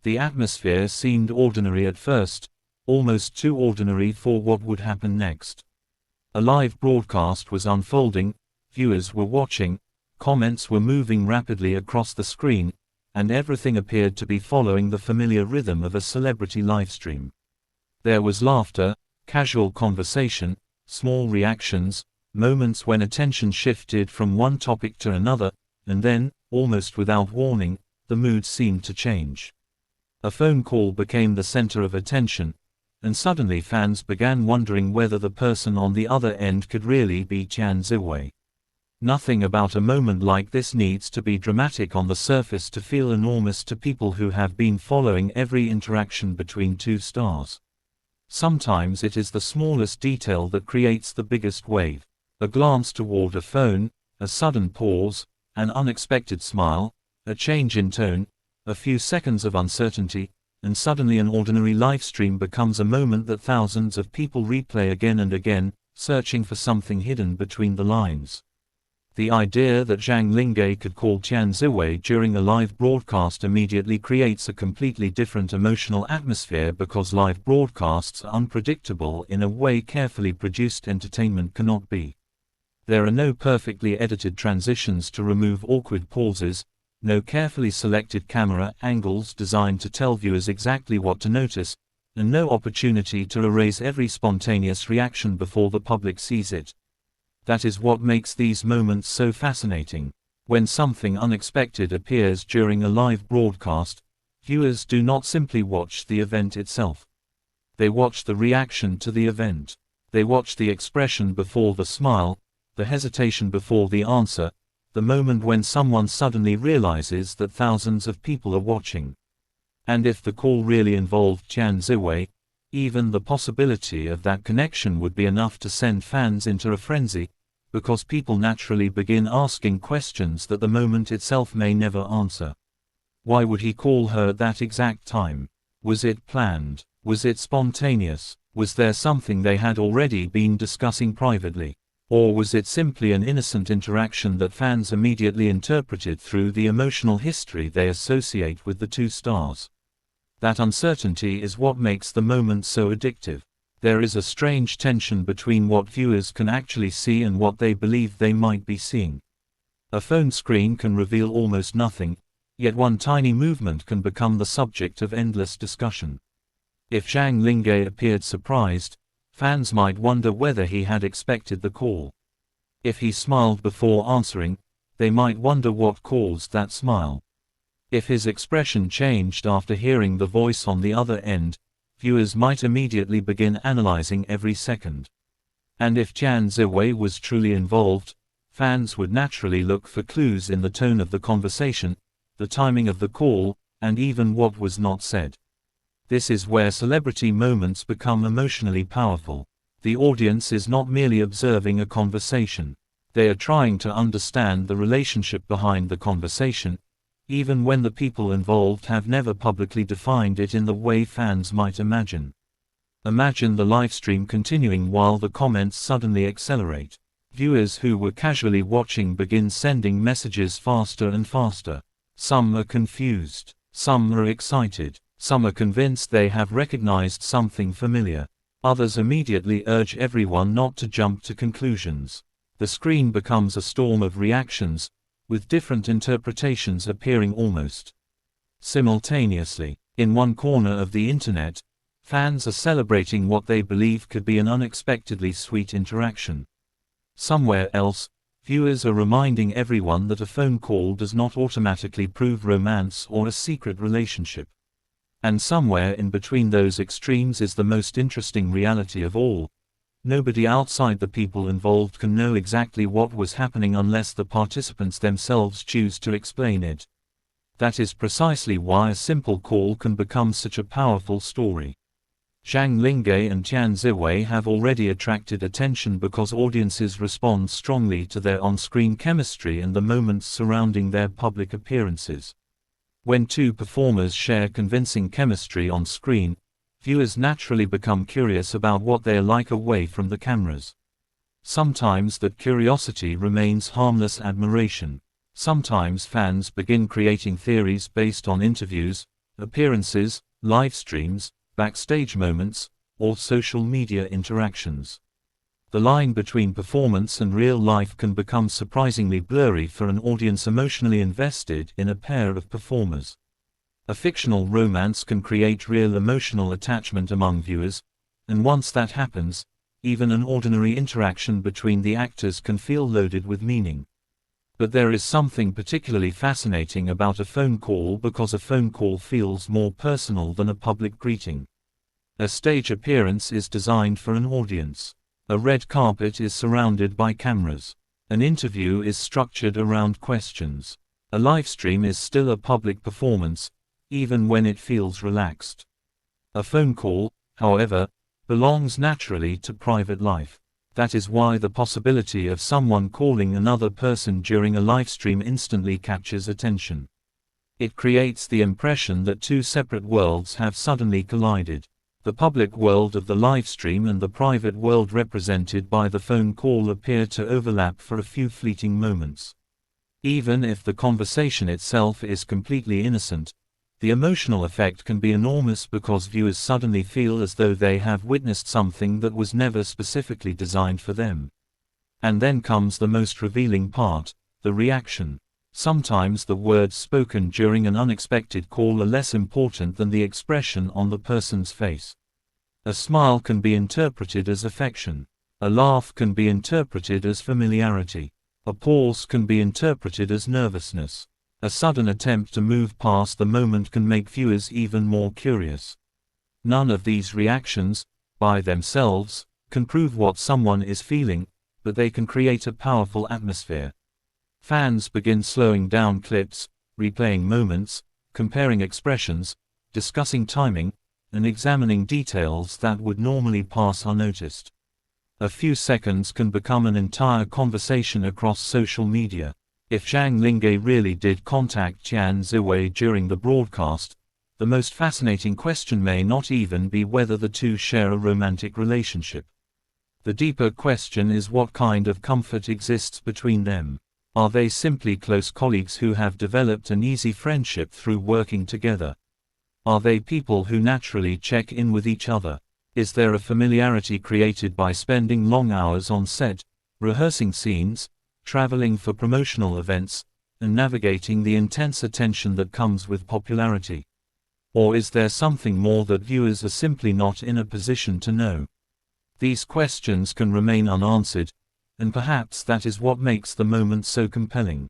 The atmosphere seemed ordinary at first, almost too ordinary for what would happen next. A live broadcast was unfolding, viewers were watching, comments were moving rapidly across the screen, and everything appeared to be following the familiar rhythm of a celebrity livestream. There was laughter, casual conversation, small reactions, moments when attention shifted from one topic to another, and then, almost without warning, the mood seemed to change. A phone call became the center of attention, and suddenly fans began wondering whether the person on the other end could really be Tian Xiwei. Nothing about a moment like this needs to be dramatic on the surface to feel enormous to people who have been following every interaction between two stars. Sometimes it is the smallest detail that creates the biggest wave. A glance toward a phone, a sudden pause, an unexpected smile, a change in tone, a few seconds of uncertainty, and suddenly an ordinary livestream becomes a moment that thousands of people replay again and again, searching for something hidden between the lines. The idea that Zhang Linghe could call Tian Xiwei during a live broadcast immediately creates a completely different emotional atmosphere because live broadcasts are unpredictable in a way carefully produced entertainment cannot be. There are no perfectly edited transitions to remove awkward pauses, no carefully selected camera angles designed to tell viewers exactly what to notice, and no opportunity to erase every spontaneous reaction before the public sees it. That is what makes these moments so fascinating. When something unexpected appears during a live broadcast, viewers do not simply watch the event itself. They watch the reaction to the event. They watch the expression before the smile, the hesitation before the answer, the moment when someone suddenly realizes that thousands of people are watching. And if the call really involved Tian Xiwei, even the possibility of that connection would be enough to send fans into a frenzy, because people naturally begin asking questions that the moment itself may never answer. Why would he call her at that exact time? Was it planned? Was it spontaneous? Was there something they had already been discussing privately? Or was it simply an innocent interaction that fans immediately interpreted through the emotional history they associate with the two stars? That uncertainty is what makes the moment so addictive. There is a strange tension between what viewers can actually see and what they believe they might be seeing. A phone screen can reveal almost nothing, yet one tiny movement can become the subject of endless discussion. If Zhang Linghe appeared surprised, fans might wonder whether he had expected the call. If he smiled before answering, they might wonder what caused that smile. If his expression changed after hearing the voice on the other end, viewers might immediately begin analyzing every second. And if Tian Xiwei was truly involved, fans would naturally look for clues in the tone of the conversation, the timing of the call, and even what was not said. This is where celebrity moments become emotionally powerful. The audience is not merely observing a conversation. They are trying to understand the relationship behind the conversation, even when the people involved have never publicly defined it in the way fans might imagine. Imagine the livestream continuing while the comments suddenly accelerate. Viewers who were casually watching begin sending messages faster and faster. Some are confused. Some are excited. Some are convinced they have recognized something familiar. Others immediately urge everyone not to jump to conclusions. The screen becomes a storm of reactions, with different interpretations appearing almost simultaneously. In one corner of the internet, fans are celebrating what they believe could be an unexpectedly sweet interaction. Somewhere else, viewers are reminding everyone that a phone call does not automatically prove romance or a secret relationship. And somewhere in between those extremes is the most interesting reality of all. Nobody outside the people involved can know exactly what was happening unless the participants themselves choose to explain it. That is precisely why a simple call can become such a powerful story. Zhang Linghe and Tian Xiwei have already attracted attention because audiences respond strongly to their on-screen chemistry and the moments surrounding their public appearances. When two performers share convincing chemistry on screen, viewers naturally become curious about what they are like away from the cameras. Sometimes that curiosity remains harmless admiration. Sometimes fans begin creating theories based on interviews, appearances, live streams, backstage moments, or social media interactions. The line between performance and real life can become surprisingly blurry for an audience emotionally invested in a pair of performers. A fictional romance can create real emotional attachment among viewers, and once that happens, even an ordinary interaction between the actors can feel loaded with meaning. But there is something particularly fascinating about a phone call because a phone call feels more personal than a public greeting. A stage appearance is designed for an audience. A red carpet is surrounded by cameras. An interview is structured around questions. A livestream is still a public performance, even when it feels relaxed. A phone call, however, belongs naturally to private life. That is why the possibility of someone calling another person during a livestream instantly captures attention. It creates the impression that two separate worlds have suddenly collided. The public world of the livestream and the private world represented by the phone call appear to overlap for a few fleeting moments. Even if the conversation itself is completely innocent, the emotional effect can be enormous because viewers suddenly feel as though they have witnessed something that was never specifically designed for them. And then comes the most revealing part, the reaction. Sometimes the words spoken during an unexpected call are less important than the expression on the person's face. A smile can be interpreted as affection. A laugh can be interpreted as familiarity. A pause can be interpreted as nervousness. A sudden attempt to move past the moment can make viewers even more curious. None of these reactions, by themselves, can prove what someone is feeling, but they can create a powerful atmosphere. Fans begin slowing down clips, replaying moments, comparing expressions, discussing timing, and examining details that would normally pass unnoticed. A few seconds can become an entire conversation across social media. If Zhang Linghe really did contact Tian Xiwei during the broadcast, the most fascinating question may not even be whether the two share a romantic relationship. The deeper question is what kind of comfort exists between them. Are they simply close colleagues who have developed an easy friendship through working together? Are they people who naturally check in with each other? Is there a familiarity created by spending long hours on set, rehearsing scenes, traveling for promotional events, and navigating the intense attention that comes with popularity? Or is there something more that viewers are simply not in a position to know? These questions can remain unanswered, and perhaps that is what makes the moment so compelling.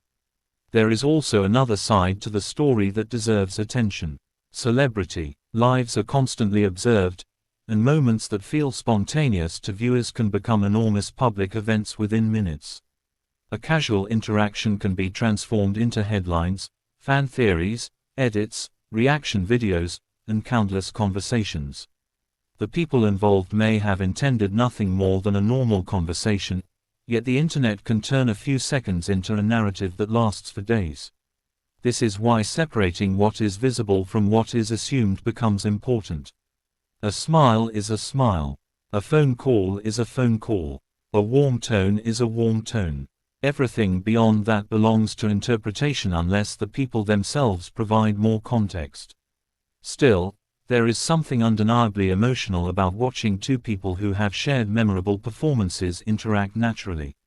There is also another side to the story that deserves attention. Celebrity lives are constantly observed, and moments that feel spontaneous to viewers can become enormous public events within minutes. A casual interaction can be transformed into headlines, fan theories, edits, reaction videos, and countless conversations. The people involved may have intended nothing more than a normal conversation, yet the internet can turn a few seconds into a narrative that lasts for days. This is why separating what is visible from what is assumed becomes important. A smile is a smile. A phone call is a phone call. A warm tone is a warm tone. Everything beyond that belongs to interpretation unless the people themselves provide more context. Still, there is something undeniably emotional about watching two people who have shared memorable performances interact naturally.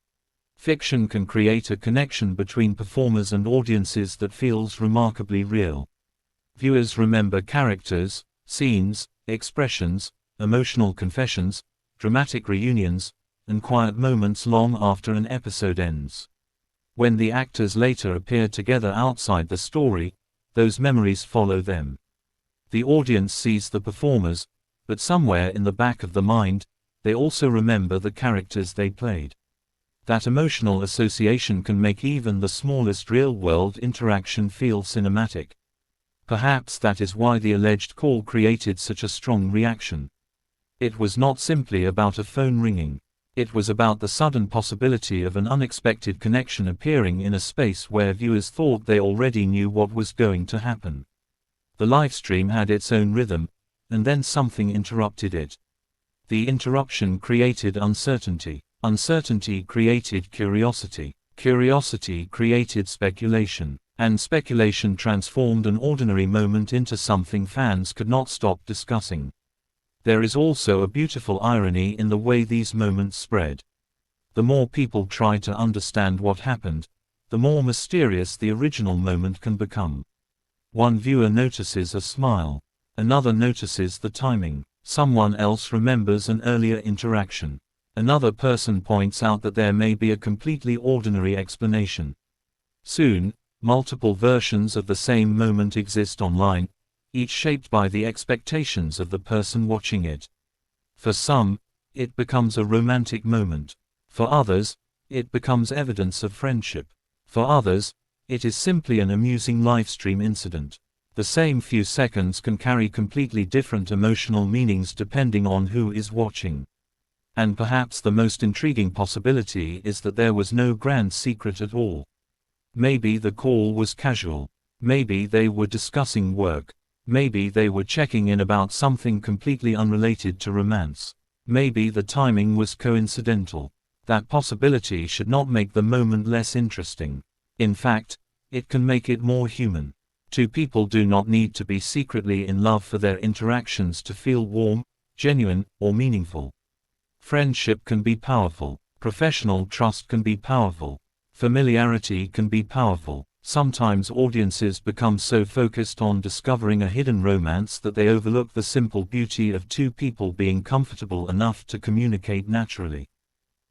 Fiction can create a connection between performers and audiences that feels remarkably real. Viewers remember characters, scenes, expressions, emotional confessions, dramatic reunions, and quiet moments long after an episode ends. When the actors later appear together outside the story, those memories follow them. The audience sees the performers, but somewhere in the back of the mind, they also remember the characters they played. That emotional association can make even the smallest real-world interaction feel cinematic. Perhaps that is why the alleged call created such a strong reaction. It was not simply about a phone ringing. It was about the sudden possibility of an unexpected connection appearing in a space where viewers thought they already knew what was going to happen. The livestream had its own rhythm, and then something interrupted it. The interruption created uncertainty. Uncertainty created curiosity. Curiosity created speculation. And speculation transformed an ordinary moment into something fans could not stop discussing. There is also a beautiful irony in the way these moments spread. The more people try to understand what happened, the more mysterious the original moment can become. One viewer notices a smile. Another notices the timing. Someone else remembers an earlier interaction. Another person points out that there may be a completely ordinary explanation. Soon, multiple versions of the same moment exist online, each shaped by the expectations of the person watching it. For some, it becomes a romantic moment. For others, it becomes evidence of friendship. For others, it is simply an amusing livestream incident. The same few seconds can carry completely different emotional meanings depending on who is watching. And perhaps the most intriguing possibility is that there was no grand secret at all. Maybe the call was casual. Maybe they were discussing work. Maybe they were checking in about something completely unrelated to romance. Maybe the timing was coincidental. That possibility should not make the moment less interesting. In fact, it can make it more human. Two people do not need to be secretly in love for their interactions to feel warm, genuine, or meaningful. Friendship can be powerful. Professional trust can be powerful. Familiarity can be powerful. Sometimes audiences become so focused on discovering a hidden romance that they overlook the simple beauty of two people being comfortable enough to communicate naturally.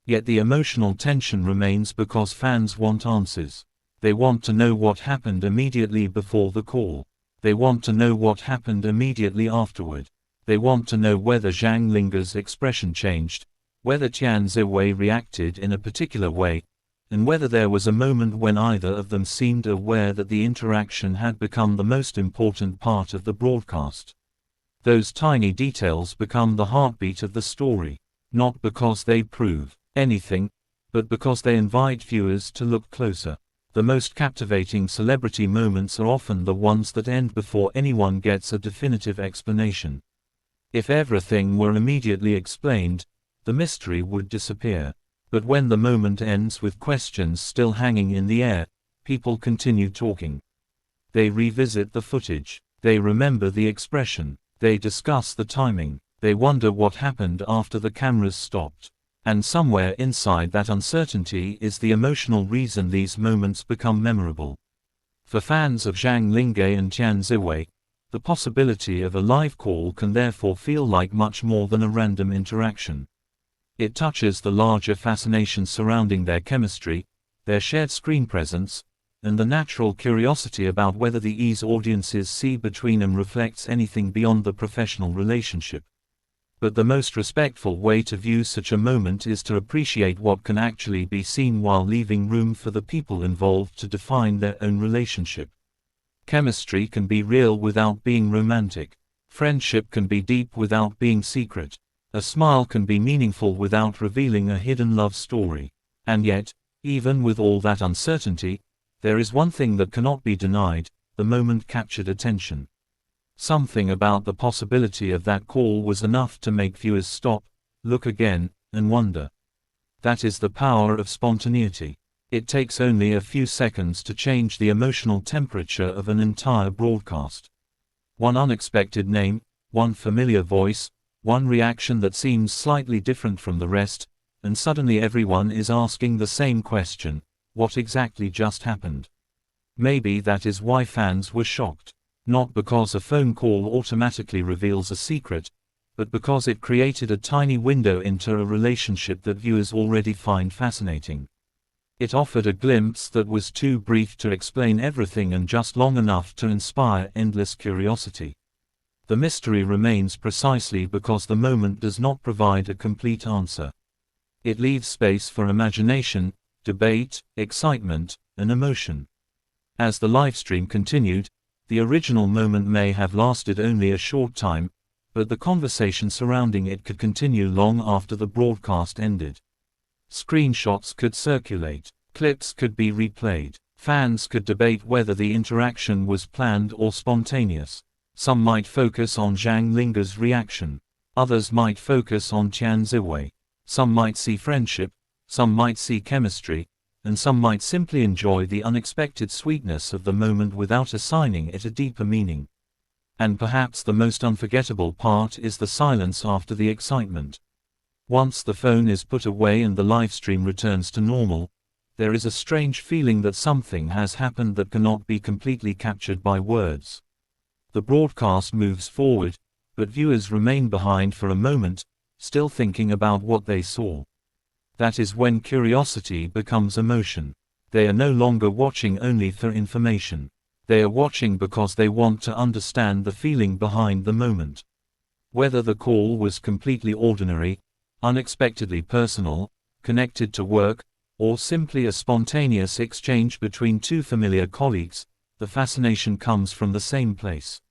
Yet the emotional tension remains because fans want answers. They want to know what happened immediately before the call. They want to know what happened immediately afterward. They want to know whether Zhang Linghe's expression changed, whether Tian Xiwei reacted in a particular way, and whether there was a moment when either of them seemed aware that the interaction had become the most important part of the broadcast. Those tiny details become the heartbeat of the story, not because they prove anything, but because they invite viewers to look closer. The most captivating celebrity moments are often the ones that end before anyone gets a definitive explanation. If everything were immediately explained, the mystery would disappear. But when the moment ends with questions still hanging in the air, people continue talking. They revisit the footage. They remember the expression. They discuss the timing. They wonder what happened after the cameras stopped. And somewhere inside that uncertainty is the emotional reason these moments become memorable. For fans of Zhang Linghe and Tian Xiwei, the possibility of a live call can therefore feel like much more than a random interaction. It touches the larger fascination surrounding their chemistry, their shared screen presence, and the natural curiosity about whether the ease audiences see between them reflects anything beyond the professional relationship. But the most respectful way to view such a moment is to appreciate what can actually be seen while leaving room for the people involved to define their own relationship. Chemistry can be real without being romantic. Friendship can be deep without being secret. A smile can be meaningful without revealing a hidden love story. And yet, even with all that uncertainty, there is one thing that cannot be denied: the moment captured attention. Something about the possibility of that call was enough to make viewers stop, look again, and wonder. That is the power of spontaneity. It takes only a few seconds to change the emotional temperature of an entire broadcast. One unexpected name, one familiar voice, one reaction that seems slightly different from the rest, and suddenly everyone is asking the same question: what exactly just happened? Maybe that is why fans were shocked. Not because a phone call automatically reveals a secret, but because it created a tiny window into a relationship that viewers already find fascinating. It offered a glimpse that was too brief to explain everything and just long enough to inspire endless curiosity. The mystery remains precisely because the moment does not provide a complete answer. It leaves space for imagination, debate, excitement, and emotion. As the livestream continued, the original moment may have lasted only a short time, but the conversation surrounding it could continue long after the broadcast ended. Screenshots could circulate, clips could be replayed, fans could debate whether the interaction was planned or spontaneous. Some might focus on Zhang Linghe's reaction. Others might focus on Tian Xiwei. Some might see friendship, some might see chemistry, and some might simply enjoy the unexpected sweetness of the moment without assigning it a deeper meaning. And perhaps the most unforgettable part is the silence after the excitement. Once the phone is put away and the livestream returns to normal, there is a strange feeling that something has happened that cannot be completely captured by words. The broadcast moves forward, but viewers remain behind for a moment, still thinking about what they saw. That is when curiosity becomes emotion. They are no longer watching only for information. They are watching because they want to understand the feeling behind the moment. Whether the call was completely ordinary, unexpectedly personal, connected to work, or simply a spontaneous exchange between two familiar colleagues, the fascination comes from the same place.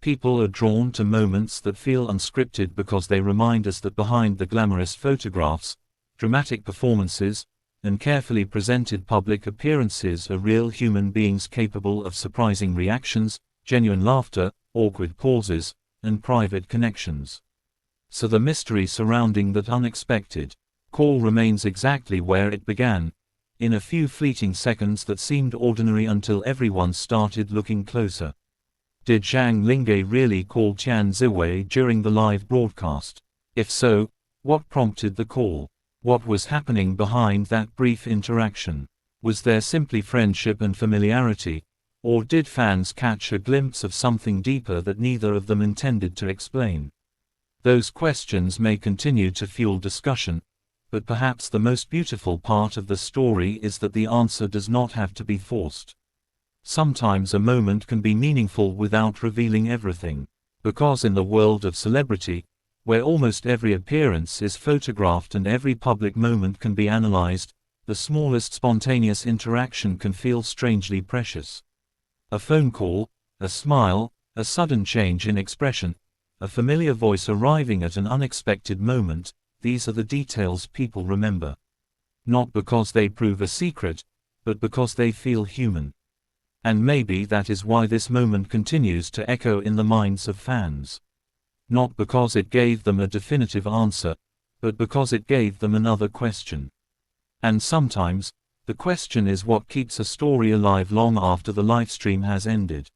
People are drawn to moments that feel unscripted because they remind us that behind the glamorous photographs, dramatic performances, and carefully presented public appearances are real human beings capable of surprising reactions, genuine laughter, awkward pauses, and private connections. So the mystery surrounding that unexpected call remains exactly where it began, in a few fleeting seconds that seemed ordinary until everyone started looking closer. Did Zhang Linghe really call Tian Xiwei during the live broadcast? If so, what prompted the call? What was happening behind that brief interaction? Was there simply friendship and familiarity, or did fans catch a glimpse of something deeper that neither of them intended to explain? Those questions may continue to fuel discussion, but perhaps the most beautiful part of the story is that the answer does not have to be forced. Sometimes a moment can be meaningful without revealing everything, because in the world of celebrity, where almost every appearance is photographed and every public moment can be analyzed, the smallest spontaneous interaction can feel strangely precious. A phone call, a smile, a sudden change in expression, a familiar voice arriving at an unexpected moment, these are the details people remember. Not because they prove a secret, but because they feel human. And maybe that is why this moment continues to echo in the minds of fans. Not because it gave them a definitive answer, but because it gave them another question. And sometimes, the question is what keeps a story alive long after the livestream has ended.